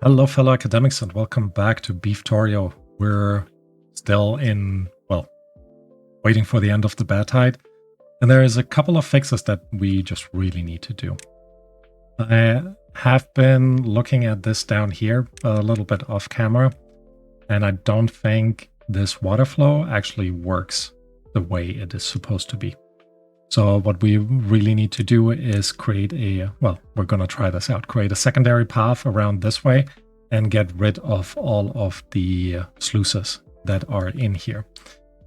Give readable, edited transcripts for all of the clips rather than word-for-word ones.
Hello, fellow academics, and welcome back to Beavtorio. We're still waiting for the end of the bad tide, and there is a couple of fixes that we just really need to do. I have been looking at this down here a little bit off camera, and I don't think this water flow actually works the way it is supposed to be. So what we really need to do is create we're going to try this out, create a secondary path around this way and get rid of all of the sluices that are in here.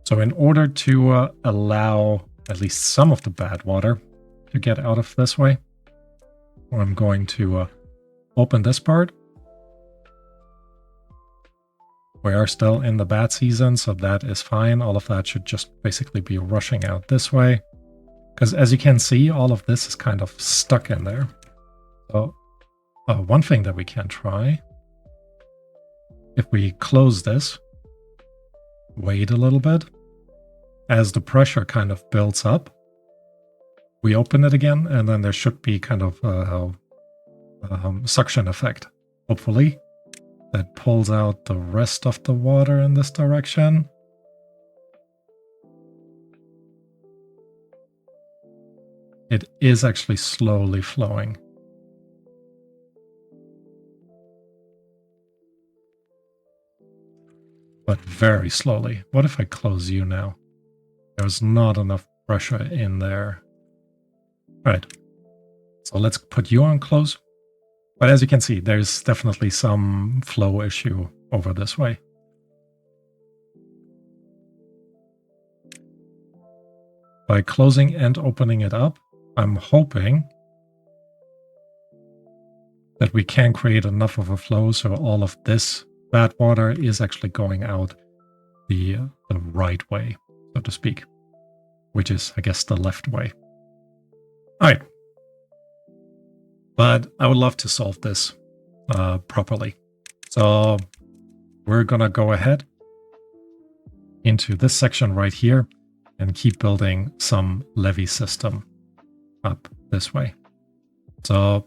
So in order to allow at least some of the bad water to get out of this way, I'm going to open this part. We are still in the bad season, so that is fine. All of that should just basically be rushing out this way. Because as you can see, all of this is kind of stuck in there. So one thing that we can try, if we close this, wait a little bit, as the pressure kind of builds up, we open it again, and then there should be kind of a suction effect, hopefully, that pulls out the rest of the water in this direction. It is actually slowly flowing. But very slowly. What if I close you now? There's not enough pressure in there. All right. So let's put you on close. But as you can see, there's definitely some flow issue over this way. By closing and opening it up, I'm hoping that we can create enough of a flow so all of this bad water is actually going out the right way, so to speak, which is, I guess, the left way. All right. But I would love to solve this properly. So we're going to go ahead into this section right here and keep building some levee system up this way. So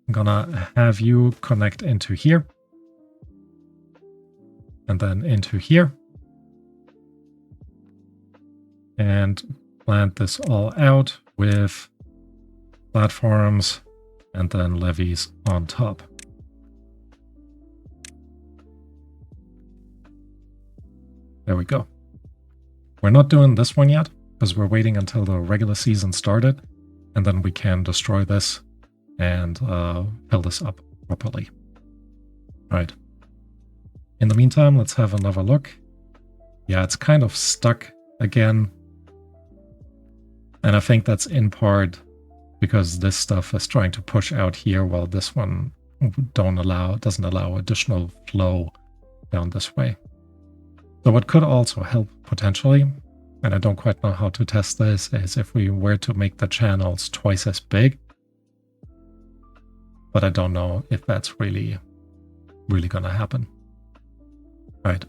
I'm gonna have you connect into here and then into here and plant this all out with platforms and then levees on top. There we go. We're not doing this one yet because we're waiting until the regular season started, and then we can destroy this and fill this up properly. All right. In the meantime, let's have another look. Yeah, it's kind of stuck again. And I think that's in part because this stuff is trying to push out here while this one doesn't allow additional flow down this way. So what could also help potentially, and I don't quite know how to test this, is if we were to make the channels twice as big. But I don't know if that's really going to happen. All right.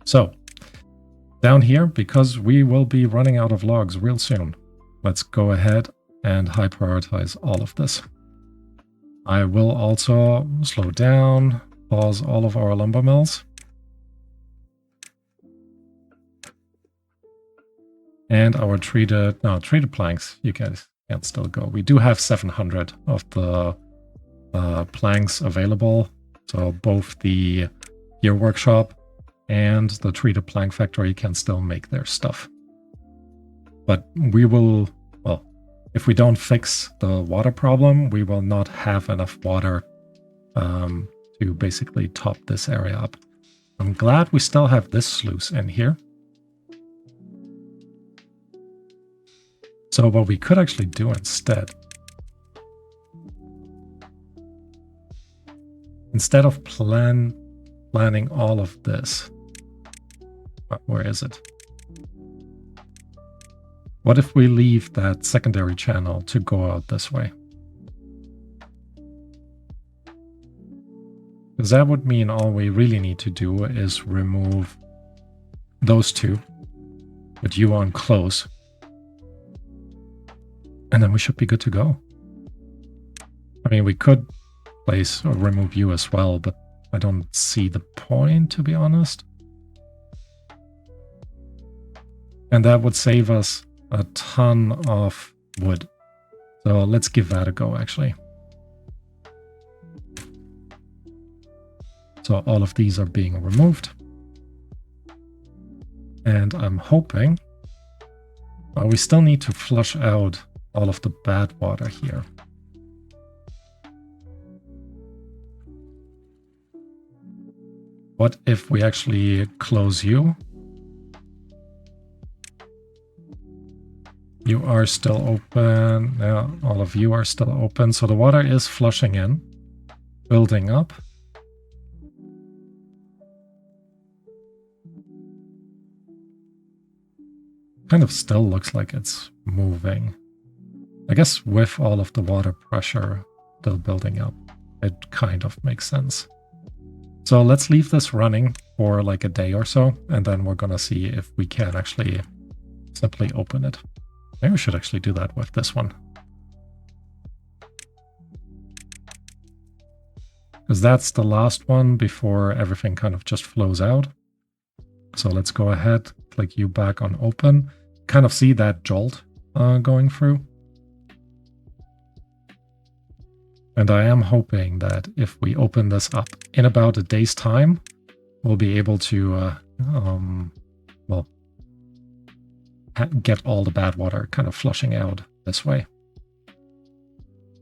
So down here, because we will be running out of logs real soon, let's go ahead and high prioritize all of this. I will also slow down, pause all of our lumber mills. And our treated planks, you guys can still go. We do have 700 of the planks available. So both the gear workshop and the treated plank factory can still make their stuff. But we will, well, if we don't fix the water problem, we will not have enough water to basically top this area up. I'm glad we still have this sluice in here. So what we could actually do instead of planning all of this, where is it? What if we leave that secondary channel to go out this way? Because that would mean all we really need to do is remove those two, put you on close, and then we should be good to go. I mean, we could replace or remove you as well, but I don't see the point, to be honest. And that would save us a ton of wood. So let's give that a go, actually. So all of these are being removed. And I'm hoping... Well, we still need to flush out all of the bad water here. What if we actually close you? You are still open. Yeah, all of you are still open. So the water is flushing in, building up. Kind of still looks like it's moving. I guess with all of the water pressure still building up, it kind of makes sense. So let's leave this running for like a day or so, and then we're gonna see if we can actually simply open it. Maybe we should actually do that with this one. Because that's the last one before everything kind of just flows out. So let's go ahead, click you back on open. Kind of see that jolt going through. And I am hoping that if we open this up in about a day's time, we'll be able to, well, get all the bad water kind of flushing out this way.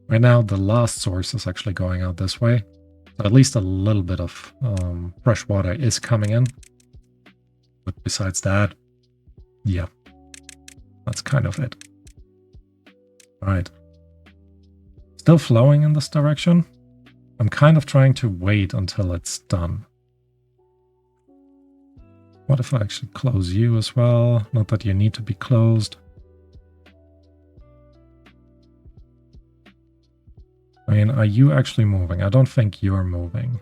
Right now, the last source is actually going out this way. So at least a little bit of fresh water is coming in. But besides that, yeah, that's kind of it. All right. Still flowing in this direction. I'm kind of trying to wait until it's done. What if I actually close you as well? Not that you need to be closed. I mean, are you actually moving? I don't think you're moving.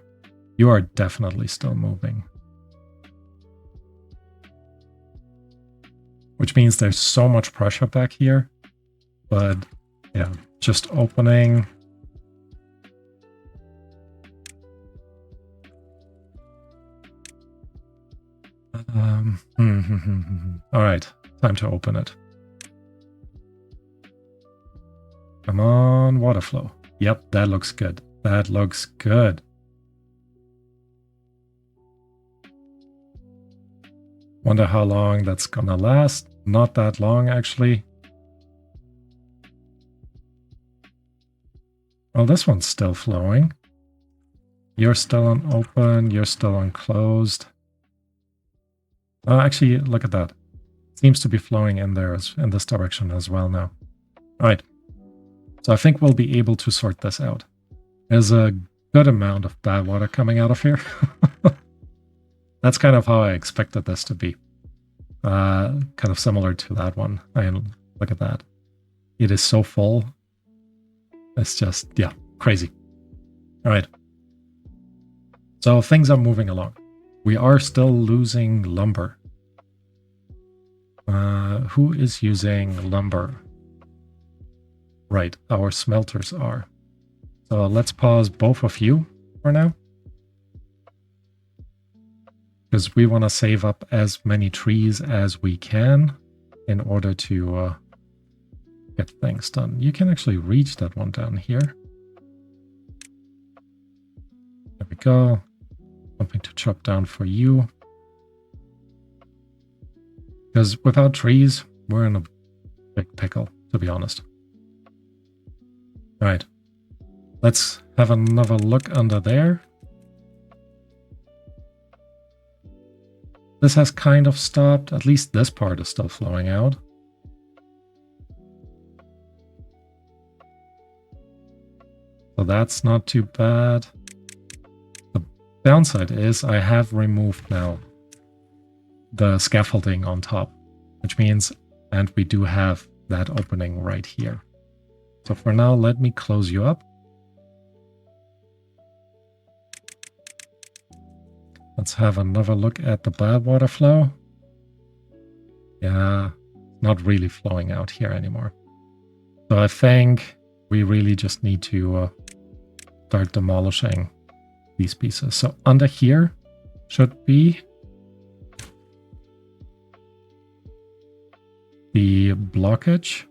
You are definitely still moving. Which means there's so much pressure back here. But yeah, just opening. All right, time to open it. Come on, water flow. Yep, that looks good. That looks good. Wonder how long that's gonna last. Not that long, actually. Well, this one's still flowing. You're still on open. You're still on closed. Actually, look at that. Seems to be flowing in there in this direction as well now. All right. So I think we'll be able to sort this out. There's a good amount of bad water coming out of here. That's kind of how I expected this to be. Kind of similar to that one. I mean, look at that. It is so full. It's just, yeah, crazy. All right. So things are moving along. We are still losing lumber. Who is using lumber? Right, our smelters are. So let's pause both of you for now. Because we want to save up as many trees as we can in order to get things done. You can actually reach that one down here. There we go. Something to chop down for you. Because without trees, we're in a big pickle, to be honest. All right. Let's have another look under there. This has kind of stopped. At least this part is still flowing out. So that's not too bad. The downside is I have removed now the scaffolding on top, which means, and we do have that opening right here. So for now, let me close you up. Let's have another look at the bad water flow. Yeah, not really flowing out here anymore. So I think we really just need to start demolishing these pieces. So under here should be the blockage.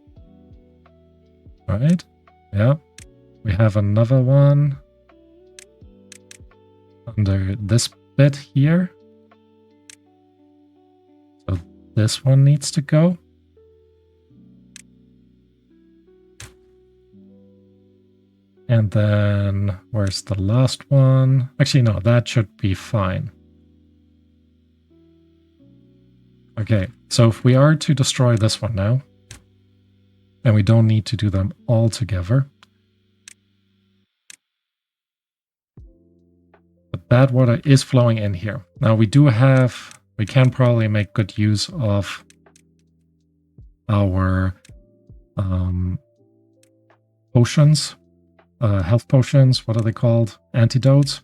All right. Yeah. We have another one under this bit here. So this one needs to go. And then where's the last one? Actually, no, that should be fine. Okay, so if we are to destroy this one now, and we don't need to do them all together, the Badwater is flowing in here. Now we can probably make good use of our potions, health potions, what are they called? Antidotes,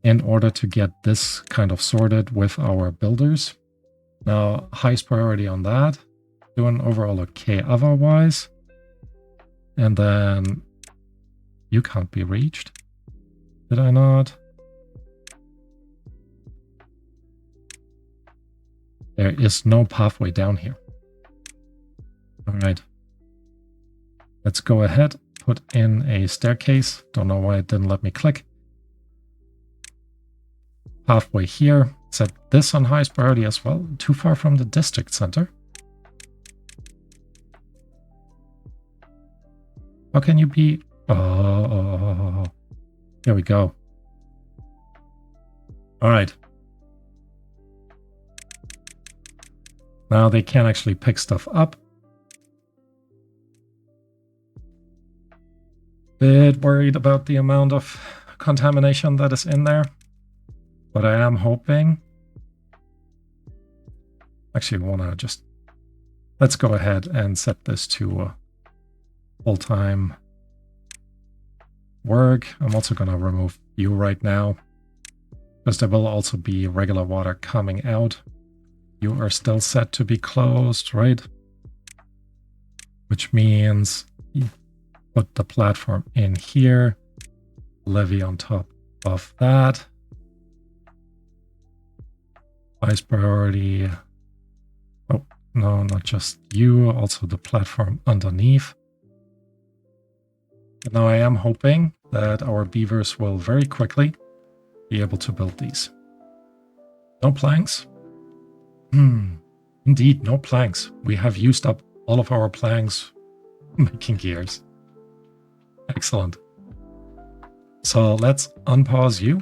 in order to get this kind of sorted with our builders. Now, highest priority on that, doing overall okay otherwise. And then you can't be reached. Did I not? There is no pathway down here. All right. Let's go ahead, put in a staircase. Don't know why it didn't let me click. Pathway here. Set this on highest priority as well. Too far from the district center. How can you be... Oh, here we go. All right. Now they can actually pick stuff up. Bit worried about the amount of contamination that is in there. But I am hoping... Actually, I want to just... Let's go ahead and set this to full-time work. I'm also going to remove you right now, because there will also be regular water coming out. You are still set to be closed, right? Which means you put the platform in here, levee on top of that. Highest priority. Oh, no, not just you, also the platform underneath. But now I am hoping that our beavers will very quickly be able to build these. No planks? Indeed, no planks. We have used up all of our planks making gears. Excellent. So let's unpause you.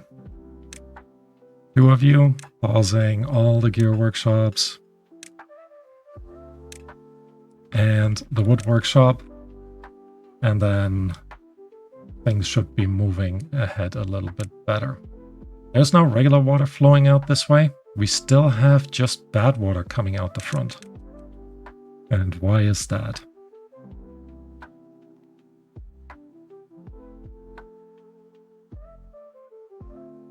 Two of you, pausing all the gear workshops and the wood workshop, and then things should be moving ahead a little bit better. There's no regular water flowing out this way. We still have just bad water coming out the front. And why is that?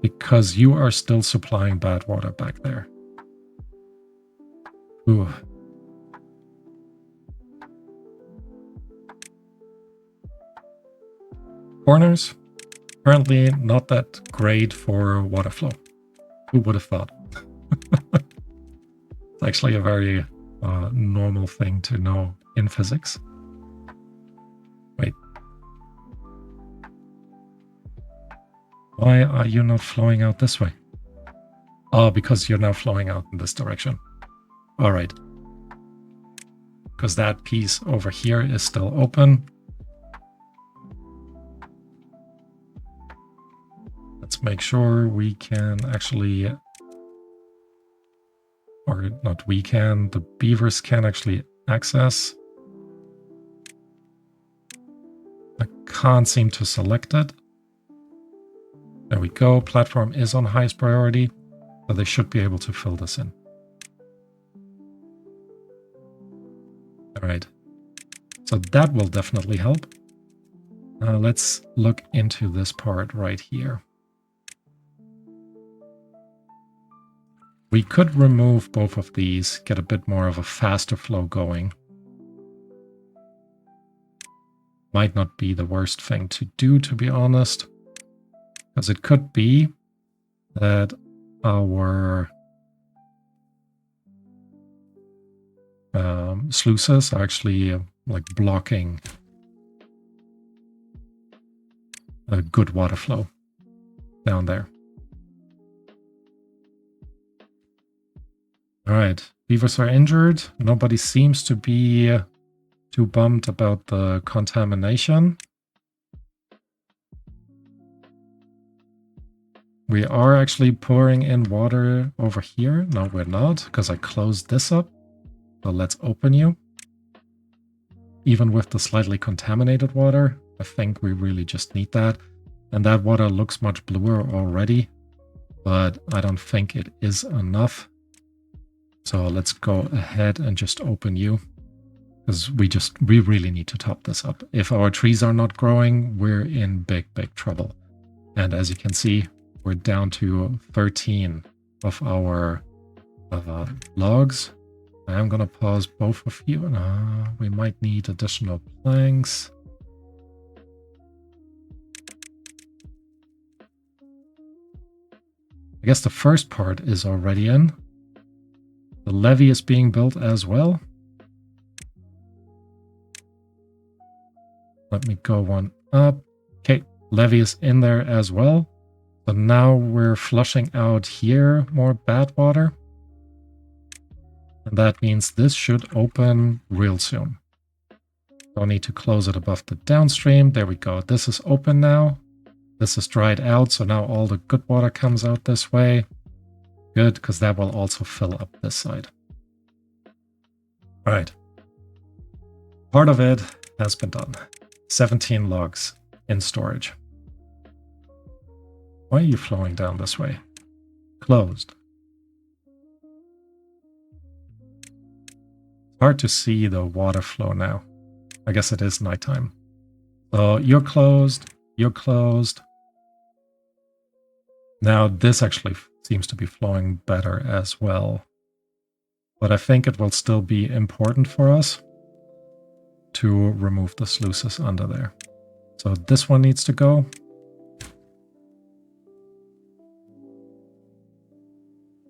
Because you are still supplying bad water back there. Ooh. Corners, currently not that great for water flow. Who would have thought? It's actually a very normal thing to know in physics. Wait. Why are you not flowing out this way? Oh, because you're now flowing out in this direction. All right. Because that piece over here is still open. Let's make sure we can actually, or not we can, the beavers can actually access. I can't seem to select it. There we go. Platform is on highest priority, so they should be able to fill this in. All right. So that will definitely help. Let's look into this part right here. We could remove both of these, get a bit more of a faster flow going. might not be the worst thing to do, to be honest. Because it could be that our sluices are actually like blocking a good water flow down there. All right, beavers are injured. Nobody seems to be too bummed about the contamination. We are actually pouring in water over here. No, we're not, because I closed this up. So let's open you. Even with the slightly contaminated water, I think we really just need that. And that water looks much bluer already, but I don't think it is enough. So let's go ahead and just open you, because we really need to top this up. If our trees are not growing, we're in big trouble. And as you can see, we're down to 13 of our logs. I'm gonna pause both of you. We might need additional planks. I guess the first part is already in. The levee is being built as well. Let me go one up. Okay, levee is in there as well. So now we're flushing out here more Badwater. And that means this should open real soon. Don't need to close it above the downstream. There we go. This is open now. This is dried out, so now all the good water comes out this way. Good, because that will also fill up this side. All right. Part of it has been done. 17 logs in storage. Why are you flowing down this way? Closed. It's hard to see the water flow now. I guess it is nighttime. So you're closed. You're closed. Now this actually seems to be flowing better as well. But I think it will still be important for us to remove the sluices under there. So this one needs to go.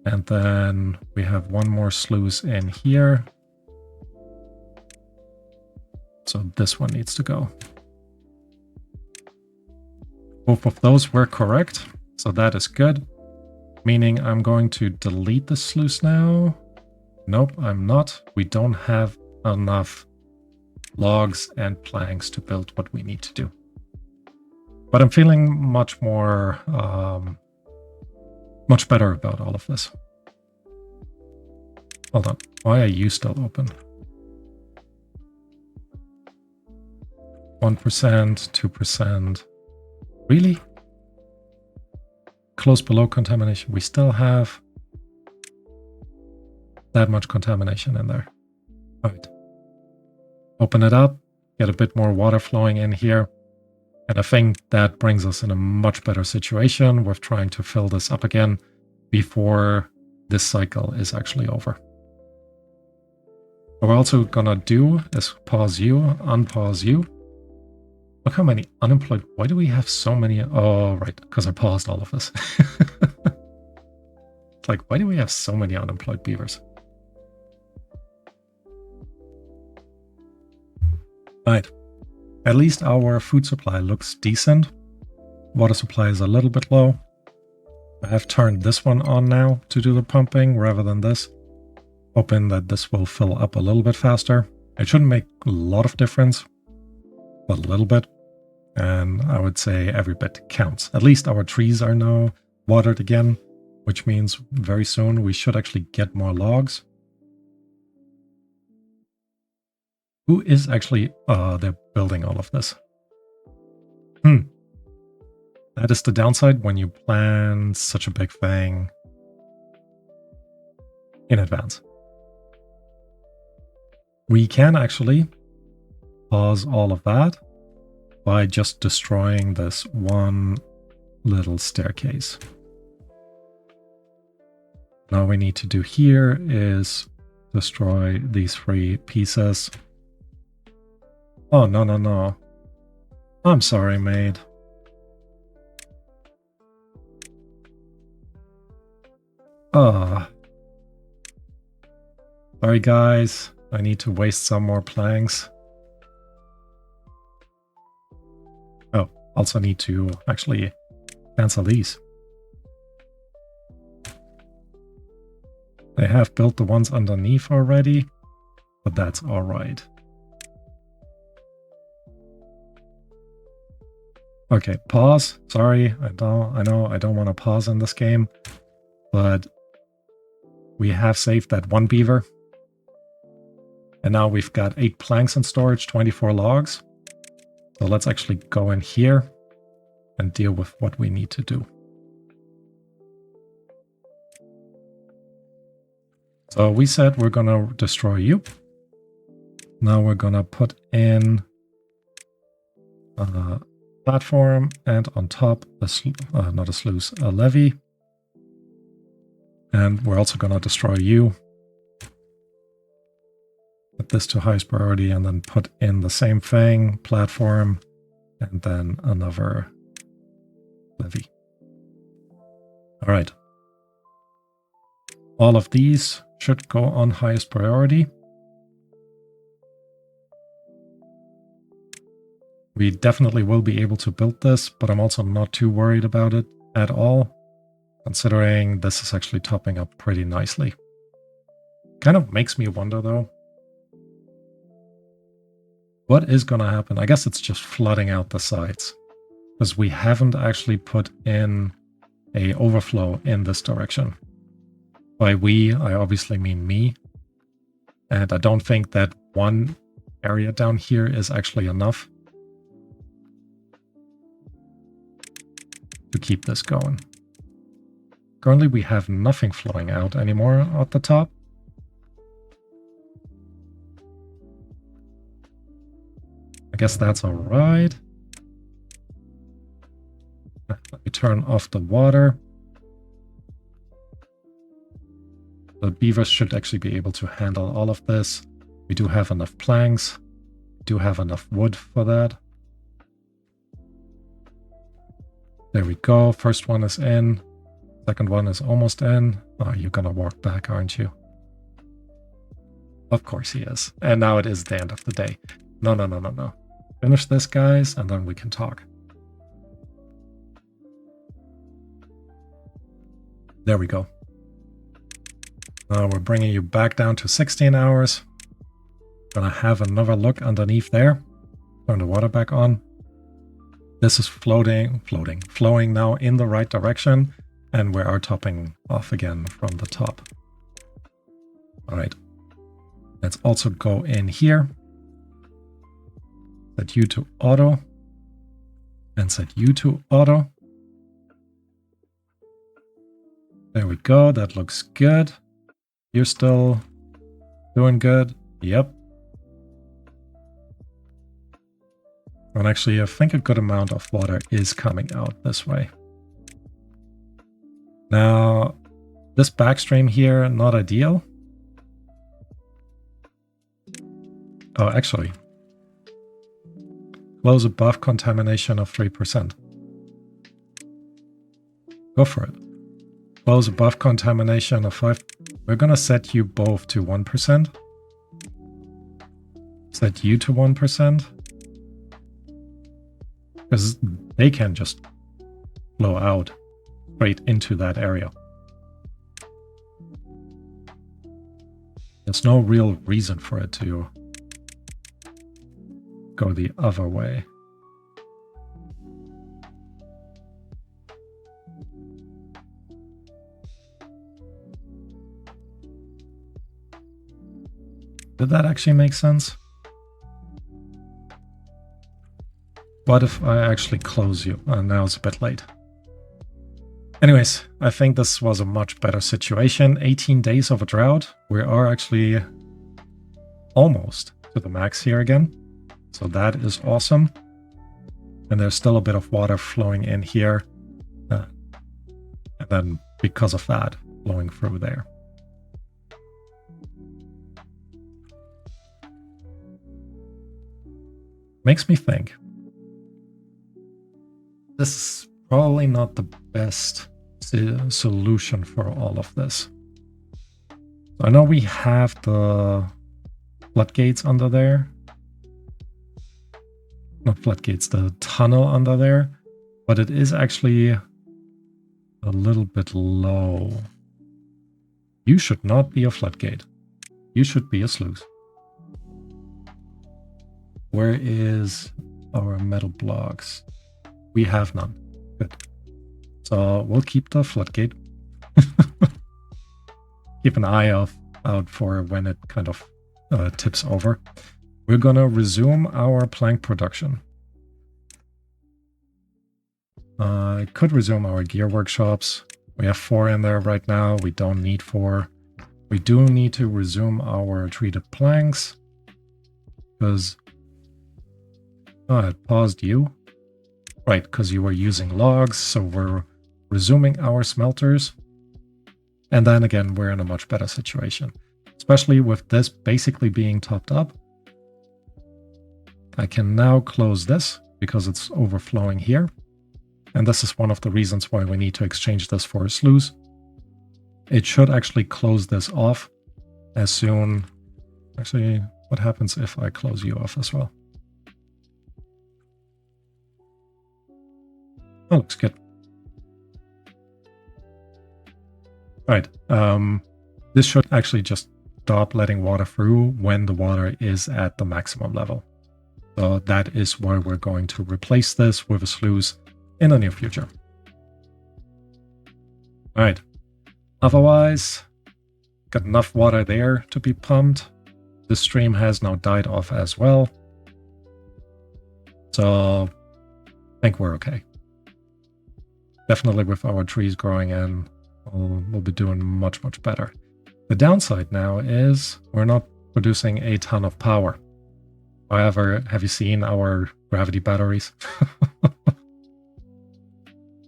And then we have one more sluice in here. So this one needs to go. Both of those were correct, so that is good. Meaning I'm going to delete the sluice now. Nope, I'm not. We don't have enough logs and planks to build what we need to do. But I'm feeling much more, much better about all of this. Hold on, why are you still open? 1%, 2%. Really? Close below contamination. We still have that much contamination in there. All right. Open it up, get a bit more water flowing in here. And I think that brings us in a much better situation with trying to fill this up again before this cycle is actually over. What we're also gonna do is pause you, unpause you. Look how many unemployed. Why do we have so many? Oh, right, because I paused all of this. It's like, why do we have so many unemployed beavers? Right. At least our food supply looks decent. Water supply is a little bit low. I have turned this one on now to do the pumping rather than this. Hoping that this will fill up a little bit faster. It shouldn't make a lot of difference, but a little bit. And I would say every bit counts. At least our trees are now watered again, which means very soon we should actually get more logs. Who is actually they're building all of this? That is the downside when you plan such a big thing in advance. We can actually pause all of that by just destroying this one little staircase. Now all we need to do here is destroy these 3 pieces. Oh, no. I'm sorry, mate. Ah. Sorry, guys. I need to waste some more planks. Oh, also need to actually cancel these. They have built the ones underneath already, but that's all right. Okay, pause. Sorry, I know I don't want to pause in this game, but we have saved that one beaver. And now we've got 8 planks in storage, 24 logs. So let's actually go in here and deal with what we need to do. So we said we're gonna destroy you. Now we're gonna put in a platform and on top, not a sluice, a levee. And we're also gonna destroy you. Put this to highest priority and then put in the same thing, platform, and then another levee. All right. All of these should go on highest priority. We definitely will be able to build this, but I'm also not too worried about it at all, considering this is actually topping up pretty nicely. Kind of makes me wonder though, what is going to happen? I guess it's just flooding out the sides, because we haven't actually put in a overflow in this direction. By we, I obviously mean me. And I don't think that one area down here is actually enough to keep this going. Currently, we have nothing flowing out anymore at the top. I guess that's all right. Let me turn off the water. The beavers should actually be able to handle all of this. We do have enough planks. We do have enough wood for that. There we go. First one is in. Second one is almost in. Oh, you're gonna walk back, aren't you? Of course he is. And now it is the end of the day. No, no, no, no, no. Finish this, guys, and then we can talk. There we go. Now we're bringing you back down to 16 hours. Gonna have another look underneath there. Turn the water back on. This is flowing now in the right direction, and we are topping off again from the top. All right. Let's also go in here. Set you to auto. And set you to auto. There we go. That looks good. You're still doing good. Yep. And actually, I think a good amount of water is coming out this way. Now, this backstream here, not ideal. Oh, actually. Close above contamination of 3%. Go for it. Close above contamination of 5%. We're going to set you both to 1%. Set you to 1%. Because they can just flow out straight into that area. There's no real reason for it to go the other way. Did that actually make sense? What if I actually close you? Now it's a bit late. Anyways, I think this was a much better situation. 18 days of a drought. We are actually almost to the max here again. So that is awesome. And there's still a bit of water flowing in here. And then because of that, flowing through there. Makes me think. this is probably not the best solution for all of this. So I know we have the floodgates under there. Not floodgates, the tunnel under there. But it is actually a little bit low. You should not be a floodgate. You should be a sluice. Where is our metal blocks? We have none. Good. So we'll keep the floodgate. Keep an eye out for when it kind of tips over. We're gonna resume our plank production. I could resume our gear workshops. We have 4 in there right now. We don't need 4. We do need to resume our treated planks. Because... oh, it paused you. Right, because you were using logs, so we're resuming our smelters. And then again, we're in a much better situation. Especially with this basically being topped up. I can now close this because it's overflowing here. And this is one of the reasons why we need to exchange this for a sluice. It should actually close this off as soon... actually, what happens if I close you off as well? Oh, looks good. Right. This should actually just stop letting water through when the water is at the maximum level. So that is why we're going to replace this with a sluice in the near future. Alright. Otherwise, got enough water there to be pumped. The stream has now died off as well. So I think we're okay. Definitely with our trees growing in, we'll be doing much, much better. The downside now is we're not producing a ton of power. However, have you seen our gravity batteries?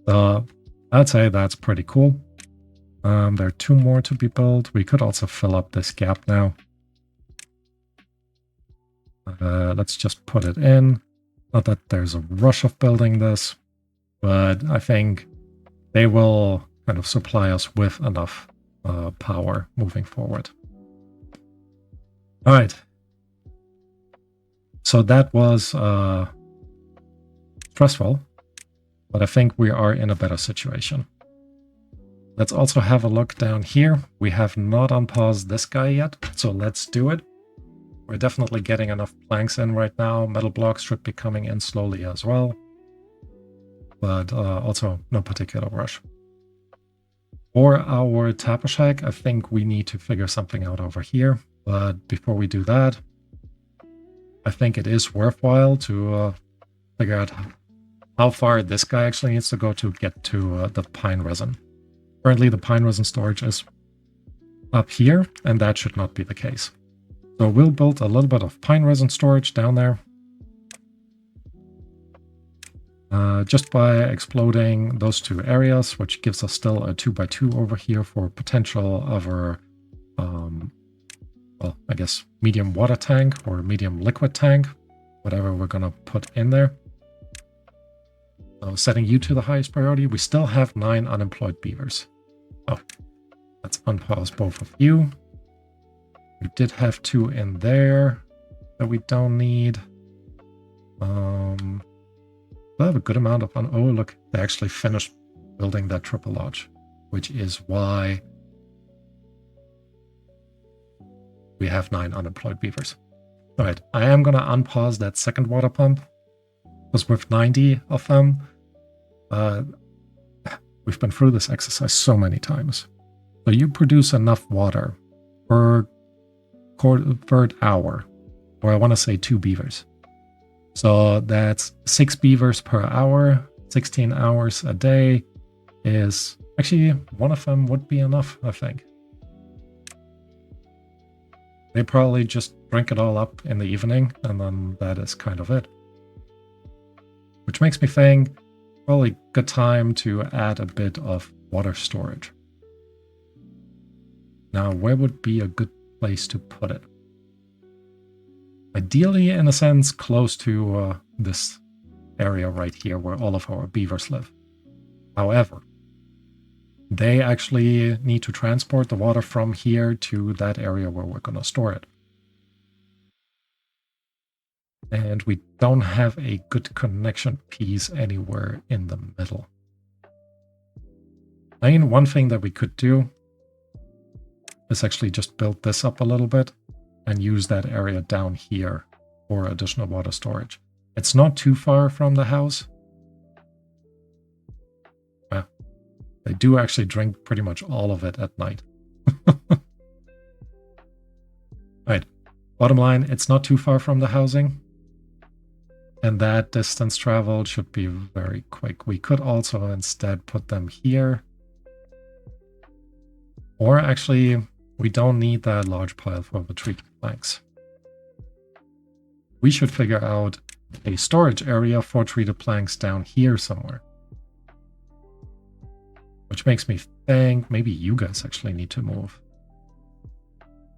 So I'd say that's pretty cool. There are 2 more to be built. We could also fill up this gap now. Let's just put it in. Not that there's a rush of building this, but I think they will kind of supply us with enough power moving forward. All right. So that was stressful, but I think we are in a better situation. Let's also have a look down here. We have not unpaused this guy yet, so let's do it. We're definitely getting enough planks in right now. Metal blocks should be coming in slowly as well, but also no particular rush. For our tapper shack, I think we need to figure something out over here, but before we do that, I think it is worthwhile to figure out how far this guy actually needs to go to get to the pine resin. Currently, the pine resin storage is up here, and that should not be the case. So we'll build a little bit of pine resin storage down there. Just by exploding those 2 areas, which gives us still a 2x2 over here for potential other, well, I guess medium water tank or medium liquid tank, whatever we're gonna put in there. So setting you to the highest priority. We still have 9 unemployed beavers. Oh, let's unpause both of you. We did have 2 in there that we don't need. I have a good amount of... oh, look, they actually finished building that triple lodge, which is why we have 9 unemployed beavers. All right, I am going to unpause that second water pump, because with 90 of them, we've been through this exercise so many times. So you produce enough water per third hour, or I want to say 2 beavers. So that's 6 beavers per hour, 16 hours a day is... actually, one of them would be enough, I think. They probably just drink it all up in the evening, and then that is kind of it. Which makes me think, probably good time to add a bit of water storage. Now, where would be a good place to put it? Ideally, in a sense, close to this area right here where all of our beavers live. However, they actually need to transport the water from here to that area where we're going to store it. And we don't have a good connection piece anywhere in the middle. I mean, one thing that we could do is actually just build this up a little bit and use that area down here for additional water storage. It's not too far from the house. Well, they do actually drink pretty much all of it at night. Right, bottom line, it's not too far from the housing. And that distance traveled should be very quick. We could also instead put them here. Or actually, we don't need that large pile for the treated planks. We should figure out a storage area for treated planks down here somewhere. Which makes me think maybe you guys actually need to move.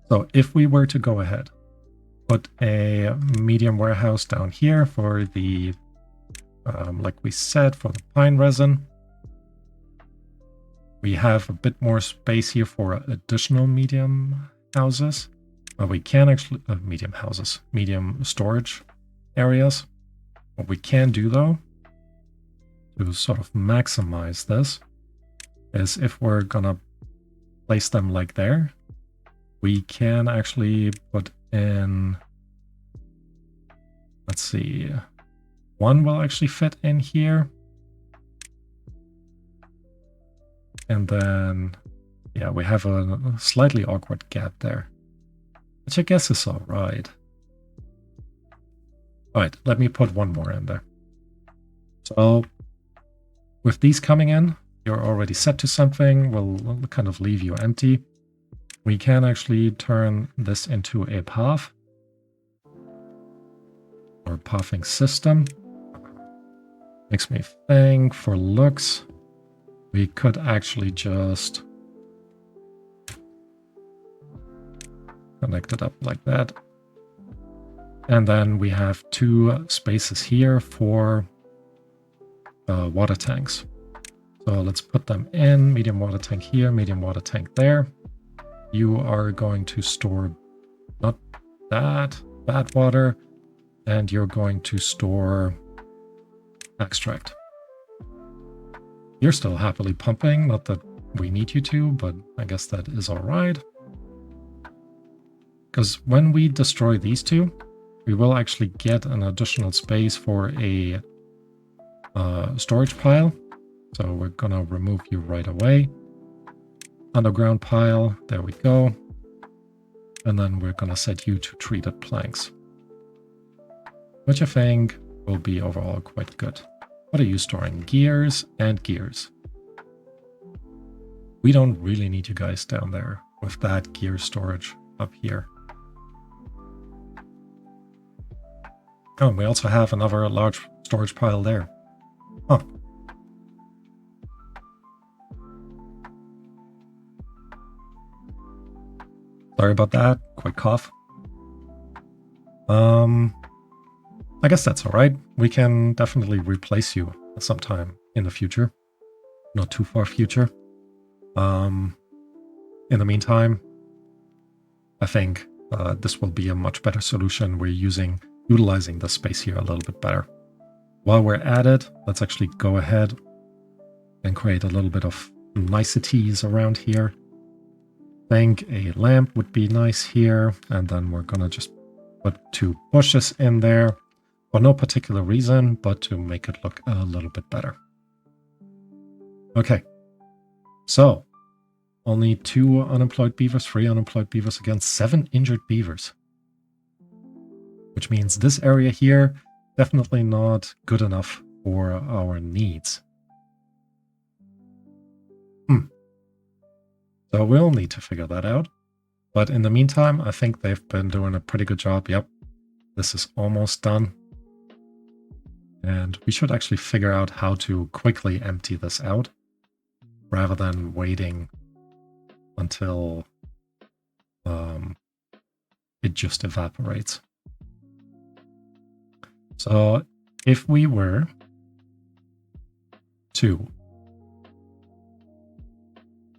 So if we were to go ahead, put a medium warehouse down here for the, like we said, for the pine resin. We have a bit more space here for additional medium houses. We can actually, medium storage areas. What we can do though, to sort of maximize this, is if we're gonna place them like there, we can actually put in, let's see, one will actually fit in here. And then, yeah, we have a slightly awkward gap there, which I guess is all right. All right, let me put one more in there. So with these coming in, you're already set to something. We'll kind of leave you empty. We can actually turn this into a path or pathing system. Makes me think for looks, we could actually just connect it up like that. And then we have two spaces here for water tanks. So let's put them in, medium water tank here, medium water tank there. You are going to store not that, bad water, and you're going to store extract. You're still happily pumping, not that we need you to, but I guess that is all right. Because when we destroy these two, we will actually get an additional space for a storage pile. So we're gonna remove you right away. Underground pile, there we go. And then we're gonna set you to treated planks, which I think will be overall quite good. What are you storing? Gears and gears. We don't really need you guys down there with that gear storage up here. Oh, and we also have another large storage pile there. Huh. Sorry about that. Quick cough. I guess that's all right. We can definitely replace you sometime in the future. Not too far future. In the meantime, I think this will be a much better solution. We're utilizing the space here a little bit better. While we're at it, let's actually go ahead and create a little bit of niceties around here. I think a lamp would be nice here, and then we're gonna just put two bushes in there for no particular reason, but to make it look a little bit better. Okay, so only 2 unemployed beavers, 3 unemployed beavers against 7 injured beavers. Which means this area here, definitely not good enough for our needs. So we'll need to figure that out. But in the meantime, I think they've been doing a pretty good job. Yep, this is almost done. And we should actually figure out how to quickly empty this out, rather than waiting until it just evaporates. So if we were to...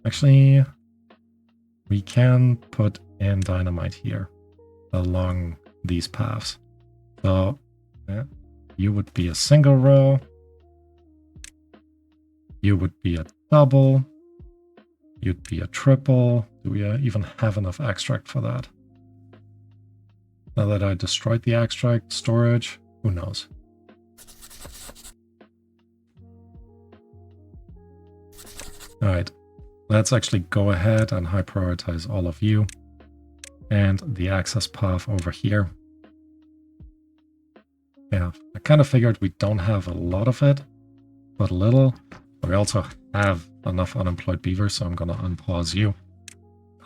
Actually, we can put in dynamite here along these paths. So yeah, you would be a single row. You would be a double. You'd be a triple. Do we even have enough extract for that? Now that I destroyed the extract storage, who knows? All right, let's actually go ahead and high prioritize all of you and the access path over here. Yeah, I kind of figured we don't have a lot of it, but a little. We also have enough unemployed beavers, so I'm going to unpause you.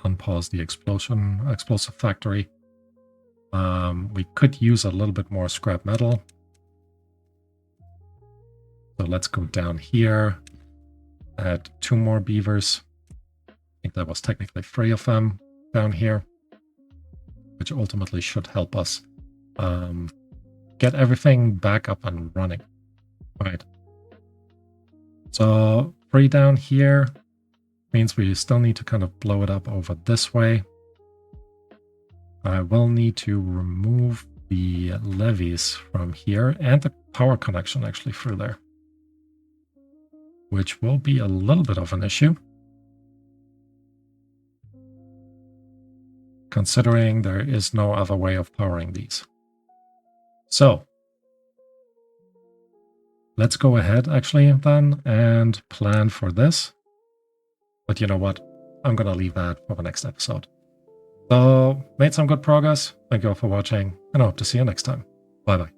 Unpause the explosive factory. We could use a little bit more scrap metal. So let's go down here. Add 2 more beavers. I think that was technically 3 of them down here, which ultimately should help us get everything back up and running. All right. So 3 down here means we still need to kind of blow it up over this way. I will need to remove the levees from here and the power connection actually through there, which will be a little bit of an issue, considering there is no other way of powering these. So let's go ahead actually then and plan for this. But you know what? I'm going to leave that for the next episode. So, made some good progress. Thank you all for watching, and I hope to see you next time. Bye bye.